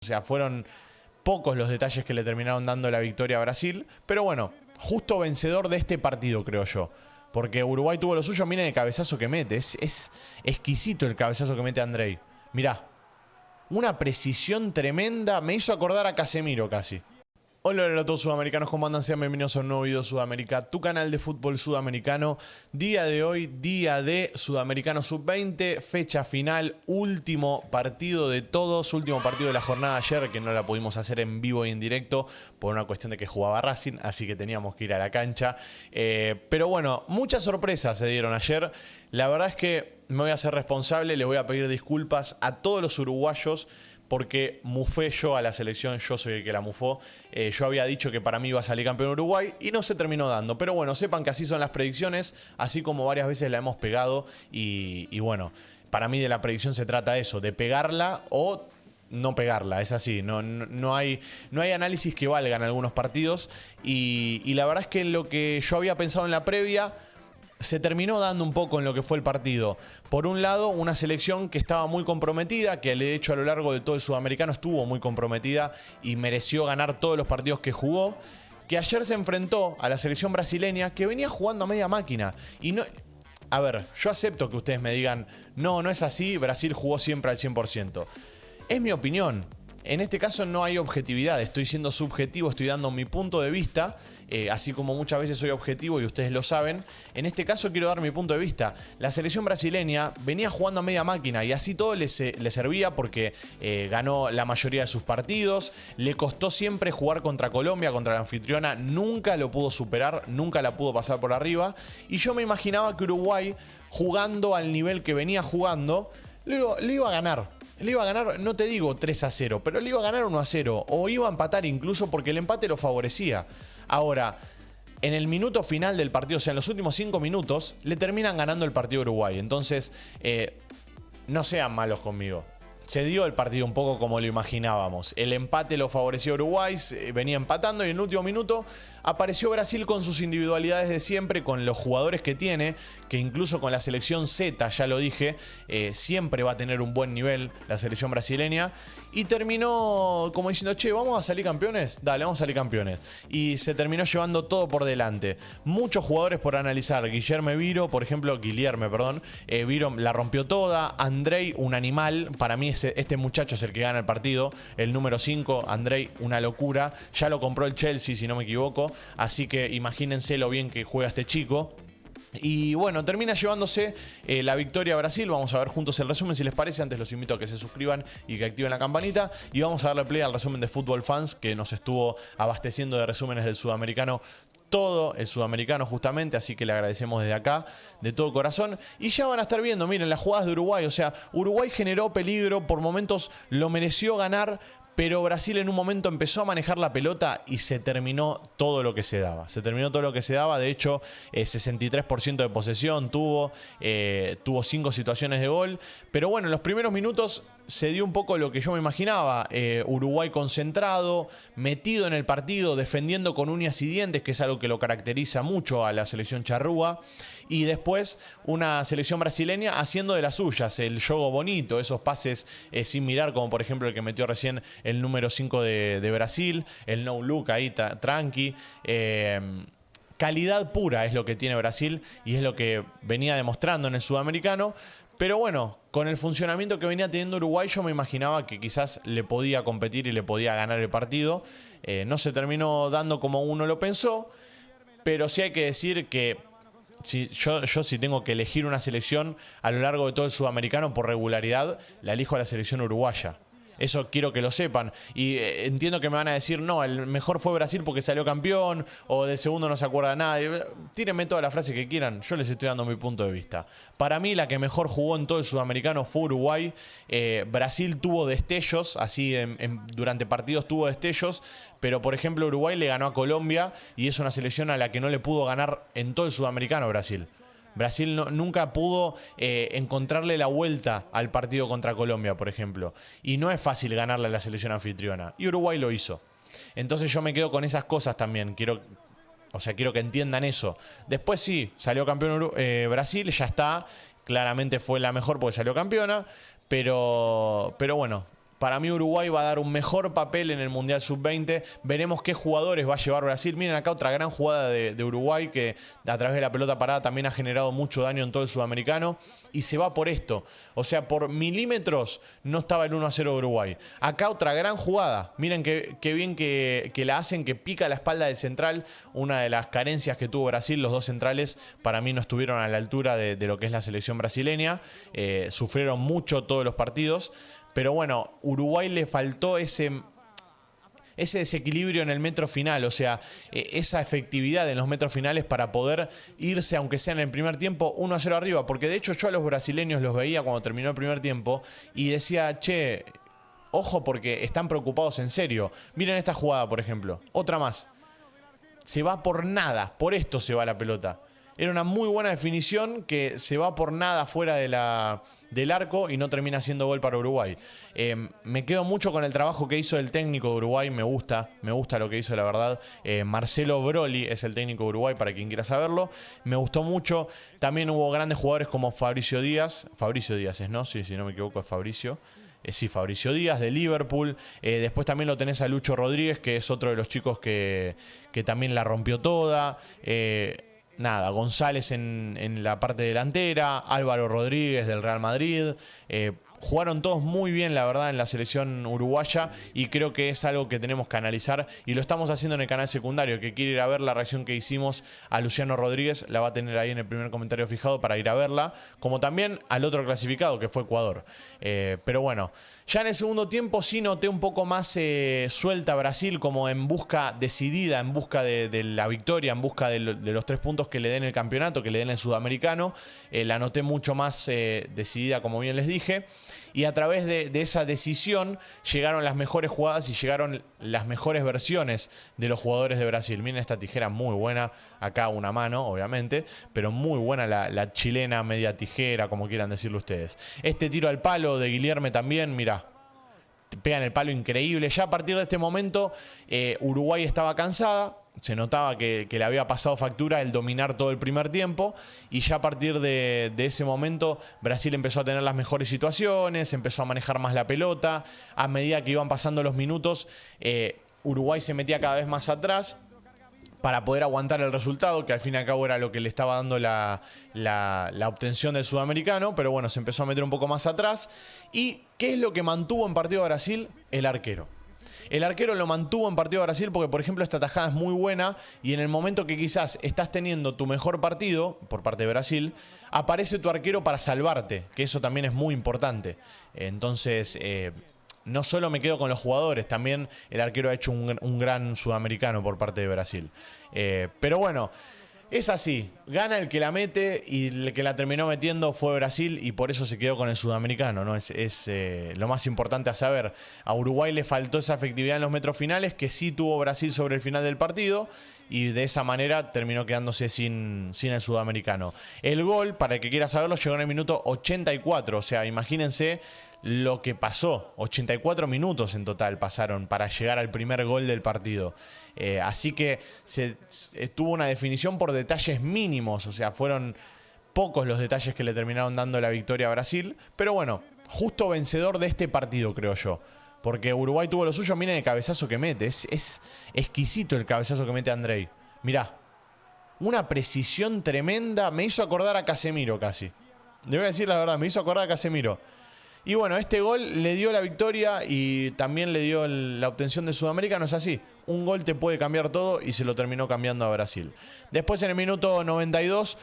O sea, fueron pocos los detalles que le terminaron dando la victoria a Brasil. Pero bueno, justo vencedor de este partido, creo yo. Porque Uruguay tuvo lo suyo. Miren el cabezazo que mete. Es exquisito el cabezazo que mete Andrei. Mirá. Una precisión tremenda. Me hizo acordar a Casemiro casi. Hola a todos sudamericanos, ¿cómo andan? Sean bienvenidos a un nuevo video Sudamérica, tu canal de fútbol sudamericano. Día de hoy, día de Sudamericano Sub-20, fecha final, último partido de todos, último partido de la jornada de ayer, que no la pudimos hacer en vivo y en directo por una cuestión de que jugaba Racing, así que teníamos que ir a la cancha. Pero bueno, muchas sorpresas se dieron ayer. La verdad es que me voy a hacer responsable, les voy a pedir disculpas a todos los uruguayos, porque mufé yo a la selección, yo soy el que la mufó. Yo había dicho que para mí iba a salir campeón Uruguay y no se terminó dando. Pero bueno, sepan que así son las predicciones, así como varias veces la hemos pegado. Y bueno, para mí de la predicción se trata eso, de pegarla o no pegarla. Es así, no hay análisis que valgan algunos partidos. Y la verdad es que lo que yo había pensado en la previa se terminó dando un poco en lo que fue el partido. Por un lado, una selección que estaba muy comprometida, que de hecho a lo largo de todo el sudamericano estuvo muy comprometida y mereció ganar todos los partidos que jugó, que ayer se enfrentó a la selección brasileña que venía jugando a media máquina. Y no, a ver, yo acepto que ustedes me digan, no es así, Brasil jugó siempre al 100%. Es mi opinión. En este caso no hay objetividad, estoy siendo subjetivo, estoy dando mi punto de vista, así como muchas veces soy objetivo y ustedes lo saben. En este caso quiero dar mi punto de vista. La selección brasileña venía jugando a media máquina y así todo le servía porque ganó la mayoría de sus partidos. Le costó siempre jugar contra Colombia, contra la anfitriona, nunca lo pudo superar, nunca la pudo pasar por arriba. Y yo me imaginaba que Uruguay, jugando al nivel que venía jugando, le iba a ganar. Le iba a ganar, no te digo 3-0, pero le iba a ganar 1-0. O iba a empatar incluso porque el empate lo favorecía. Ahora, en el minuto final del partido, o sea, en los últimos 5 minutos, le terminan ganando el partido a Uruguay. Entonces, no sean malos conmigo. Se dio el partido un poco como lo imaginábamos. El empate lo favoreció a Uruguay, venía empatando y en el último minuto apareció Brasil con sus individualidades de siempre, con los jugadores que tiene, que incluso con la selección Z, ya lo dije, siempre va a tener un buen nivel la selección brasileña. Y terminó como diciendo, che, ¿vamos a salir campeones? Dale, vamos a salir campeones. Y se terminó llevando todo por delante. Muchos jugadores por analizar. Guillermo Viro, por ejemplo, Viro la rompió toda. Andrei, un animal. Para mí este muchacho es el que gana el partido. El número 5, Andrei, una locura. Ya lo compró el Chelsea, si no me equivoco. Así que imagínense lo bien que juega este chico. Y bueno, termina llevándose la victoria a Brasil. Vamos a ver juntos el resumen, si les parece. Antes los invito a que se suscriban y que activen la campanita. Y vamos a darle play al resumen de Fútbol Fans, que nos estuvo abasteciendo de resúmenes del sudamericano, todo el sudamericano justamente, así que le agradecemos desde acá, de todo corazón. Y ya van a estar viendo, miren, las jugadas de Uruguay. O sea, Uruguay generó peligro, por momentos lo mereció ganar, pero Brasil en un momento empezó a manejar la pelota y se terminó todo lo que se daba. Se terminó todo lo que se daba. De hecho, 63% de posesión tuvo 5 situaciones de gol. Pero bueno, en los primeros minutos se dio un poco lo que yo me imaginaba. Uruguay concentrado, metido en el partido, defendiendo con uñas y dientes, que es algo que lo caracteriza mucho a la selección charrúa. Y después una selección brasileña haciendo de las suyas, el juego bonito, esos pases sin mirar, como por ejemplo el que metió recién el número 5 de Brasil, el no look ahí tranqui. Calidad pura es lo que tiene Brasil y es lo que venía demostrando en el sudamericano. Pero bueno, con el funcionamiento que venía teniendo Uruguay, yo me imaginaba que quizás le podía competir y le podía ganar el partido. No se terminó dando como uno lo pensó, pero sí hay que decir que yo si tengo que elegir una selección a lo largo de todo el sudamericano por regularidad, la elijo a la selección uruguaya. Eso quiero que lo sepan. Y entiendo que me van a decir, no, el mejor fue Brasil porque salió campeón, o de segundo no se acuerda nadie. Tírenme toda la frase que quieran, yo les estoy dando mi punto de vista. Para mí la que mejor jugó en todo el sudamericano fue Uruguay. Brasil tuvo destellos, así durante partidos tuvo destellos, pero por ejemplo Uruguay le ganó a Colombia y es una selección a la que no le pudo ganar en todo el sudamericano Brasil. Brasil nunca pudo encontrarle la vuelta al partido contra Colombia, por ejemplo. Y no es fácil ganarle a la selección anfitriona. Y Uruguay lo hizo. Entonces yo me quedo con esas cosas también. Quiero que entiendan eso. Después sí, salió campeón Brasil, ya está. Claramente fue la mejor porque salió campeona. Pero bueno, Para mí Uruguay va a dar un mejor papel en el Mundial Sub-20. Veremos qué jugadores va a llevar Brasil. Miren acá otra gran jugada de Uruguay que a través de la pelota parada también ha generado mucho daño en todo el sudamericano. Y se va por esto. O sea, por milímetros no estaba el 1-0 de Uruguay. Acá otra gran jugada. Miren qué bien que la hacen, que pica la espalda del central. Una de las carencias que tuvo Brasil, los dos centrales para mí no estuvieron a la altura de lo que es la selección brasileña. Sufrieron mucho todos los partidos. Pero bueno, Uruguay le faltó ese desequilibrio en el metro final, o sea, esa efectividad en los metros finales para poder irse, aunque sea en el primer tiempo, 1-0 arriba. Porque de hecho yo a los brasileños los veía cuando terminó el primer tiempo y decía, che, ojo porque están preocupados en serio. Miren esta jugada, por ejemplo, otra más. Se va por nada, por esto se va la pelota. Era una muy buena definición que se va por nada fuera del arco y no termina siendo gol para Uruguay. Me quedo mucho con el trabajo que hizo el técnico de Uruguay, me gusta lo que hizo, la verdad. Marcelo Broly es el técnico de Uruguay, para quien quiera saberlo. Me gustó mucho. También hubo grandes jugadores como Fabricio Díaz es, ¿no? Sí, si no me equivoco es Fabricio. Sí, Fabricio Díaz de Liverpool. Después también lo tenés a Lucho Rodríguez, que es otro de los chicos que también la rompió toda. González en la parte delantera, Álvaro Rodríguez del Real Madrid. Jugaron todos muy bien, la verdad, en la selección uruguaya y creo que es algo que tenemos que analizar y lo estamos haciendo en el canal secundario. Que quiere ir a ver la reacción que hicimos a Luciano Rodríguez, la va a tener ahí en el primer comentario fijado para ir a verla, como también al otro clasificado que fue Ecuador. Pero bueno, ya en el segundo tiempo sí noté un poco más suelta Brasil, como en busca decidida, en busca de la victoria, en busca de los 3 puntos que le den el campeonato, que le den el sudamericano. La noté mucho más decidida, como bien les dije. Y a través de esa decisión llegaron las mejores jugadas y llegaron las mejores versiones de los jugadores de Brasil. Miren esta tijera muy buena, acá una mano obviamente, pero muy buena la chilena media tijera, como quieran decirlo ustedes. Este tiro al palo de Guilherme también, mirá, pegan el palo increíble. Ya a partir de este momento Uruguay estaba cansada. Se notaba que le había pasado factura el dominar todo el primer tiempo y ya a partir de ese momento Brasil empezó a tener las mejores situaciones, empezó a manejar más la pelota. A medida que iban pasando los minutos, Uruguay se metía cada vez más atrás para poder aguantar el resultado, que al fin y al cabo era lo que le estaba dando la obtención del sudamericano, pero bueno, se empezó a meter un poco más atrás. ¿Y qué es lo que mantuvo en partido a Brasil? El arquero. El arquero lo mantuvo en partido a Brasil porque, por ejemplo, esta tajada es muy buena y en el momento que quizás estás teniendo tu mejor partido por parte de Brasil, aparece tu arquero para salvarte, que eso también es muy importante. Entonces, no solo me quedo con los jugadores, también el arquero ha hecho un gran sudamericano por parte de Brasil. Pero bueno, es así, gana el que la mete y el que la terminó metiendo fue Brasil y por eso se quedó con el sudamericano, ¿no? Es lo más importante a saber. A Uruguay le faltó esa efectividad en los metros finales que sí tuvo Brasil sobre el final del partido y de esa manera terminó quedándose sin el sudamericano. El gol, para el que quiera saberlo, llegó en el minuto 84, o sea, imagínense lo que pasó. 84 minutos en total pasaron para llegar al primer gol del partido. Así que tuvo una definición por detalles mínimos, o sea, fueron pocos los detalles que le terminaron dando la victoria a Brasil, pero bueno, justo vencedor de este partido, creo yo, porque Uruguay tuvo lo suyo. Miren el cabezazo que mete, es exquisito el cabezazo que mete Andrei. Mirá, una precisión tremenda, me hizo acordar a Casemiro casi. Le voy a decir la verdad, me hizo acordar a Casemiro. Y bueno, este gol le dio la victoria y también le dio la obtención de Sudamérica. No es así. Un gol te puede cambiar todo y se lo terminó cambiando a Brasil. Después en el minuto 92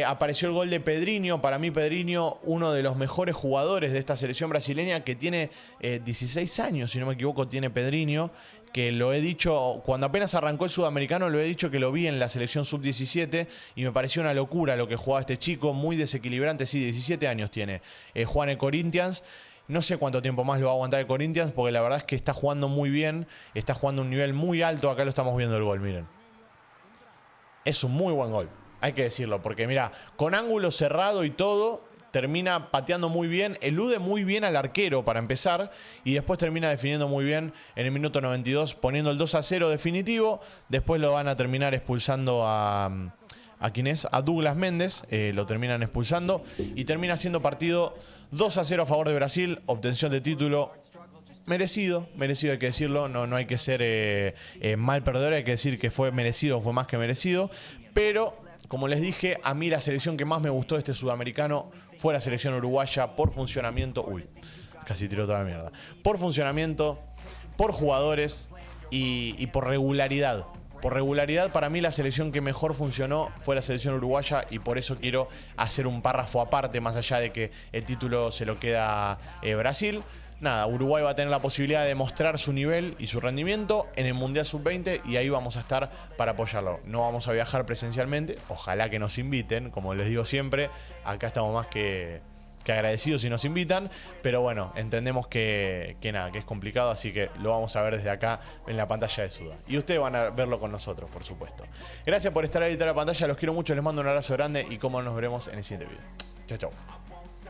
apareció el gol de Pedrinho. Para mí Pedrinho, uno de los mejores jugadores de esta selección brasileña, que tiene 16 años, si no me equivoco, tiene Pedrinho. Que lo he dicho, cuando apenas arrancó el sudamericano, lo he dicho que lo vi en la selección sub-17 y me pareció una locura lo que jugaba este chico, muy desequilibrante. Sí, 17 años tiene. Juega en el Corinthians. No sé cuánto tiempo más lo va a aguantar el Corinthians, porque la verdad es que está jugando muy bien, está jugando a un nivel muy alto. Acá lo estamos viendo el gol, miren. Es un muy buen gol, hay que decirlo, porque mira, con ángulo cerrado y todo, termina pateando muy bien, elude muy bien al arquero para empezar y después termina definiendo muy bien en el minuto 92, poniendo el 2-0 definitivo. Después lo van a terminar expulsando ¿a quién es? A Douglas Méndez, lo terminan expulsando y termina siendo partido 2-0 a favor de Brasil, obtención de título merecido hay que decirlo, no hay que ser mal perdedor, hay que decir que fue merecido, fue más que merecido, pero como les dije, a mí la selección que más me gustó de este sudamericano fue la selección uruguaya por funcionamiento, casi tiró toda la mierda, por funcionamiento, por jugadores y por regularidad. Por regularidad, para mí la selección que mejor funcionó fue la selección uruguaya y por eso quiero hacer un párrafo aparte, más allá de que el título se lo queda Brasil. Nada, Uruguay va a tener la posibilidad de mostrar su nivel y su rendimiento en el Mundial Sub-20 y ahí vamos a estar para apoyarlo. No vamos a viajar presencialmente, ojalá que nos inviten, como les digo siempre, acá estamos más que agradecidos si nos invitan, pero bueno, entendemos que nada, que es complicado, así que lo vamos a ver desde acá en la pantalla de Suda. Y ustedes van a verlo con nosotros, por supuesto. Gracias por estar ahí detrás de la pantalla, los quiero mucho, les mando un abrazo grande y como nos veremos en el siguiente video. Chao, chao.